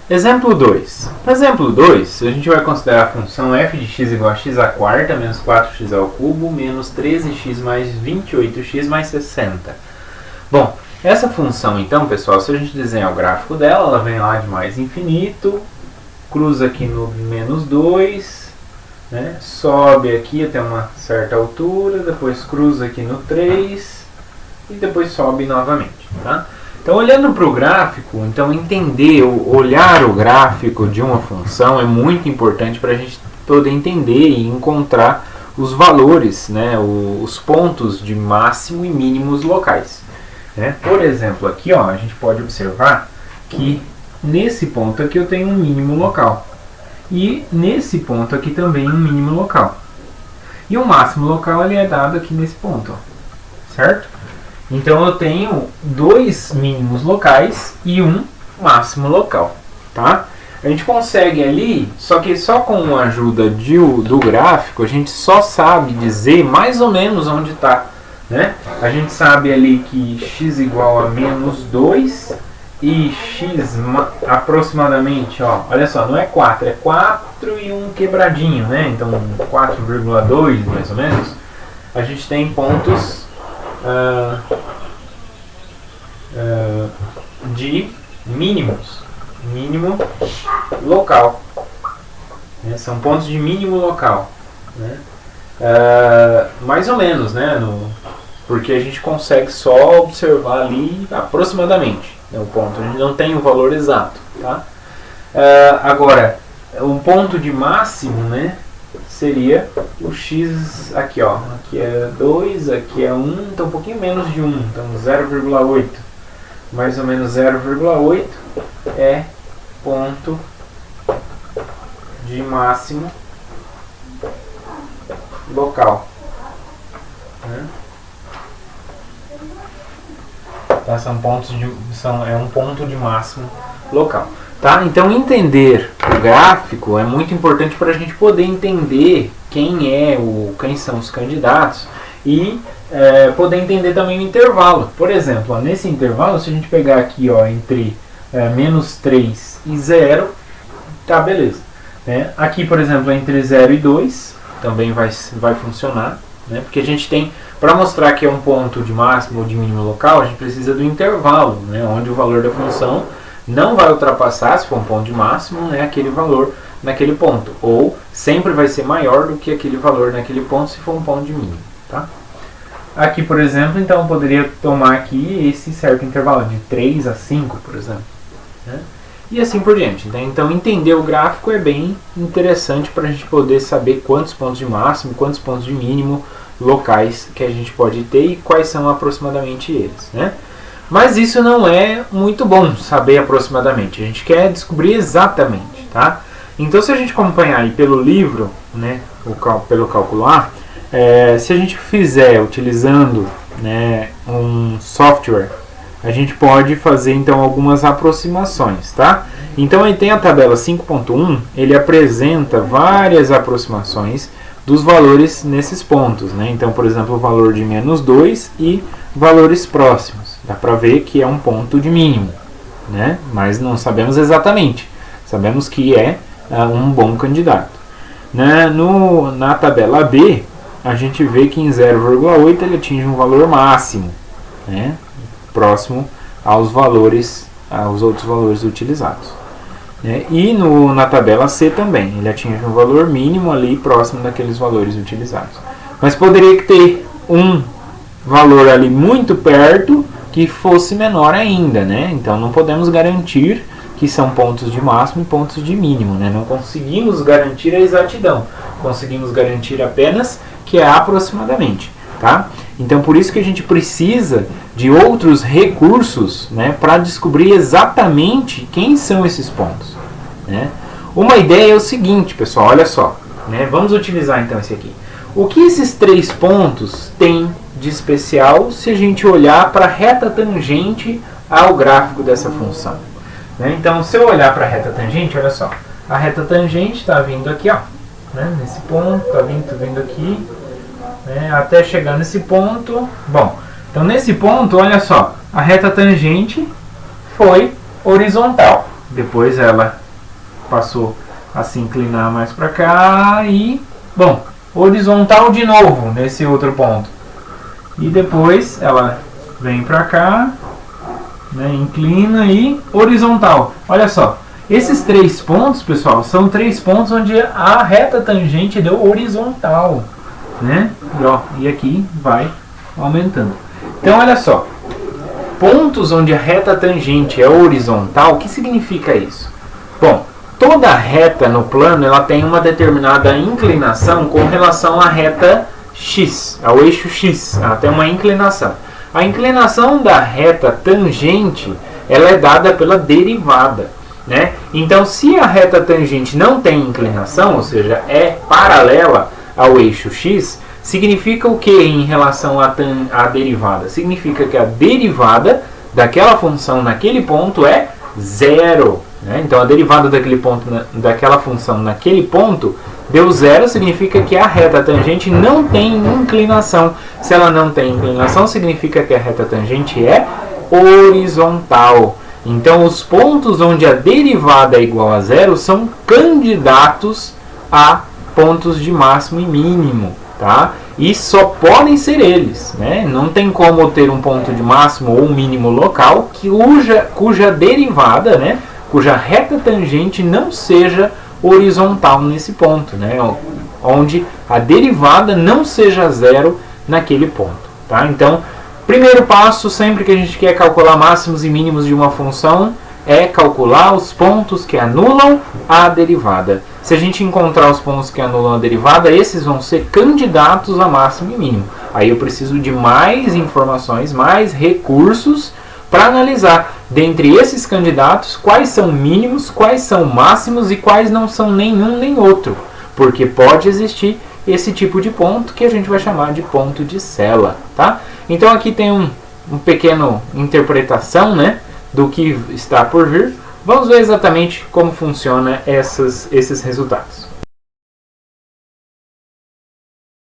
Exemplo 2. No exemplo 2, a gente vai considerar a função f de x igual a x à quarta menos 4x ao cubo menos 13x mais 28x mais 60. Bom, essa função então, pessoal, se a gente desenhar o gráfico dela, ela vem lá de mais infinito, cruza aqui no menos 2, né, sobe aqui até uma certa altura, depois cruza aqui no 3 e depois sobe novamente, tá? Então, olhando para o gráfico, então entender, olhar o gráfico de uma função é muito importante para a gente poder entender e encontrar os valores, né, os pontos de máximo e mínimos locais. Né? Por exemplo, aqui ó, a gente pode observar que nesse ponto aqui eu tenho um mínimo local. E nesse ponto aqui também um mínimo local. E o máximo local ele é dado aqui nesse ponto, ó, certo? Então eu tenho dois mínimos locais e um máximo local, tá? A gente consegue ali, só que só com a ajuda do gráfico, a gente só sabe dizer mais ou menos onde está, né? A gente sabe ali que x igual a menos 2 e x aproximadamente, ó, olha só, não é 4, é 4 e um quebradinho, né? Então 4,2 mais ou menos. A gente tem pontos de mínimo local, né? São pontos de mínimo local, né? Mais ou menos, né? Porque a gente consegue só observar ali aproximadamente, né, o ponto, a gente não tem o valor exato, tá? Agora, um ponto de máximo, né, seria o x aqui, ó. Aqui é 2, aqui é 1, então um pouquinho menos de 1, então 0,8. Mais ou menos 0,8 é ponto de máximo local. Né? Tá? É um ponto de máximo local. Tá? Então entender o gráfico é muito importante para a gente poder entender quem são os candidatos e poder entender também o intervalo. Por exemplo, ó, nesse intervalo, se a gente pegar aqui ó, entre menos 3 e 0, tá, beleza. Né? Aqui, por exemplo, entre 0 e 2 também vai funcionar, né? Porque a gente tem, para mostrar que é um ponto de máximo ou de mínimo local, a gente precisa do intervalo, né? Onde o valor da função não vai ultrapassar, se for um ponto de máximo, né, aquele valor naquele ponto. Ou sempre vai ser maior do que aquele valor naquele ponto se for um ponto de mínimo. Tá? Aqui, por exemplo, então eu poderia tomar aqui esse certo intervalo de 3 a 5, por exemplo. Né? E assim por diante. Então entender o gráfico é bem interessante para a gente poder saber quantos pontos de máximo, quantos pontos de mínimo locais que a gente pode ter e quais são aproximadamente eles. Né? Mas isso não é muito bom saber aproximadamente. A gente quer descobrir exatamente, tá? Então, se a gente acompanhar aí pelo livro, né, pelo cálculo A, se a gente fizer utilizando, né, um software, a gente pode fazer então algumas aproximações, tá? Então, aí tem a tabela 5.1, ele apresenta várias aproximações dos valores nesses pontos, né? Então, por exemplo, o valor de menos 2 e valores próximos. Dá para ver que é um ponto de mínimo, né? Mas não sabemos exatamente. Sabemos que é um bom candidato. Na tabela B, a gente vê que em 0,8 ele atinge um valor máximo, né? Próximo aos outros valores utilizados. Né? E na tabela C também, ele atinge um valor mínimo ali próximo daqueles valores utilizados. Mas poderia ter um valor ali muito perto que fosse menor ainda, né? Então não podemos garantir que são pontos de máximo e pontos de mínimo, né? Não conseguimos garantir a exatidão, conseguimos garantir apenas que é aproximadamente, tá? Então por isso que a gente precisa de outros recursos, né, para descobrir exatamente quem são esses pontos, né? Uma ideia é o seguinte, pessoal, olha só, né? Vamos utilizar então esse aqui. O que esses três pontos têm de especial se a gente olhar para a reta tangente ao gráfico dessa função? Né? Então, se eu olhar para a reta tangente, olha só, a reta tangente está vindo aqui, ó, né? Nesse ponto, está vindo aqui, né? Até chegar nesse ponto. Bom, então nesse ponto, olha só, a reta tangente foi horizontal, depois ela passou a se inclinar mais para cá e, bom, horizontal de novo nesse outro ponto. E depois ela vem para cá, né, inclina e horizontal. Olha só, esses 3 pontos, pessoal, são 3 pontos onde a reta tangente deu horizontal, né? E aqui vai aumentando. Então, olha só, pontos onde a reta tangente é horizontal, o que significa isso? Bom, toda reta no plano ela tem uma determinada inclinação com relação à reta x, ao eixo x, ela tem uma inclinação. A inclinação da reta tangente ela é dada pela derivada, né? Então, se a reta tangente não tem inclinação, ou seja, é paralela ao eixo x, significa o que em relação à derivada? Significa que a derivada daquela função naquele ponto é zero, né? Então, a derivada daquele ponto, daquela função naquele ponto deu zero, significa que a reta tangente não tem inclinação. Se ela não tem inclinação, significa que a reta tangente é horizontal. Então, os pontos onde a derivada é igual a zero são candidatos a pontos de máximo e mínimo, tá? E só podem ser eles, né? Não tem como ter um ponto de máximo ou mínimo local cuja derivada, né, cuja reta tangente não seja horizontal nesse ponto, né? Onde a derivada não seja zero naquele ponto, tá? Então, primeiro passo, sempre que a gente quer calcular máximos e mínimos de uma função, é calcular os pontos que anulam a derivada. Se a gente encontrar os pontos que anulam a derivada, esses vão ser candidatos a máximo e mínimo. Aí eu preciso de mais informações, mais recursos para analisar dentre esses candidatos quais são mínimos, quais são máximos e quais não são nenhum nem outro. Porque pode existir esse tipo de ponto que a gente vai chamar de ponto de Sella, tá? Então aqui tem um pequeno interpretação, né, do que está por vir. Vamos ver exatamente como funciona esses resultados.